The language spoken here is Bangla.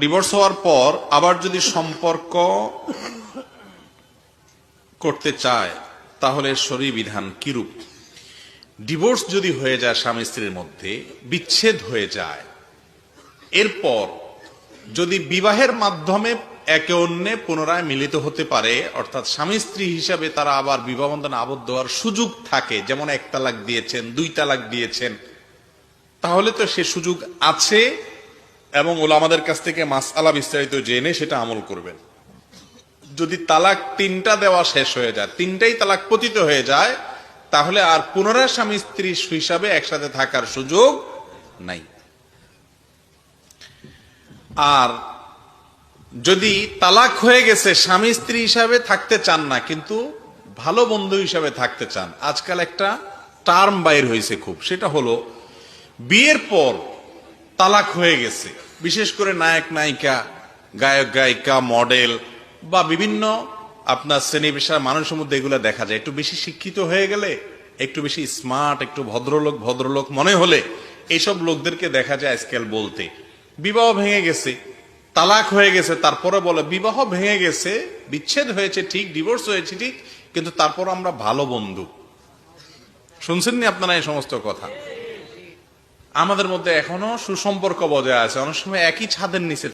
ডিভোর্স হওয়ার পর আবার যদি সম্পর্ক করতে চায় তাহলে শরীয়ী বিধান কিরূপ? ডিভোর্স যদি হয়ে যায় স্বামী স্ত্রীর মধ্যে, বিচ্ছেদ হয়ে যায়, এরপর যদি বিবাহের মাধ্যমে একে অন্যে পুনরায় মিলিত হতে পারে, অর্থাৎ স্বামী স্ত্রী হিসাবে তারা আবার বিবাহ বন্ধনে আবদ্ধ হওয়ার সুযোগ থাকে, যেমন 1 তালাক দিয়েছেন, 2 তালাক দিয়েছেন, তাহলে তো সে সুযোগ আছে এবং ওলামাদের কাছ থেকে মাসআলা বিস্তারিত জেনে সেটা আমল করবেন। যদি তালাক 3টা দেওয়া শেষ হয়ে যায়, 3টাই তালাক পতিত হয়ে যায়, তাহলে আর পুনরায় স্বামী স্ত্রী হিসাবে একসাথে থাকার সুযোগ নাই। আর যদি তালাক হয়ে গেছে, স্বামী স্ত্রী হিসাবে থাকতে চান না, কিন্তু ভালো বন্ধু হিসাবে থাকতে চান, আজকাল একটা টার্ম বাইর হয়েছে খুব, সেটা হলো বিয়ের পর তালাক হয়ে গেছে, বিশেষ করে নায়ক নায়িকা, গায়ক গায়িকা, মডেল বা বিভিন্ন আপনার শ্রেণী পেশার মানুষের মধ্যে এগুলো দেখা যায়। একটু বেশি শিক্ষিত হয়ে গেলে, একটু বেশি স্মার্ট, একটু ভদ্রলোক মনে হলে এইসব লোকদেরকে দেখা যায় আজকাল বলতে, বিবাহ ভেঙে গেছে, তালাক হয়ে গেছে, তারপরে বলে বিবাহ ভেঙে গেছে, বিচ্ছেদ হয়েছে ঠিক, ডিভোর্স হয়েছে ঠিক, কিন্তু তারপর আমরা ভালো বন্ধু। শুনছেননি আপনারা এই সমস্ত কথা? আমাদের মধ্যে এখনো সুসম্পর্ক বজায় আছে, অনেক সময় একই ছাদের নিচে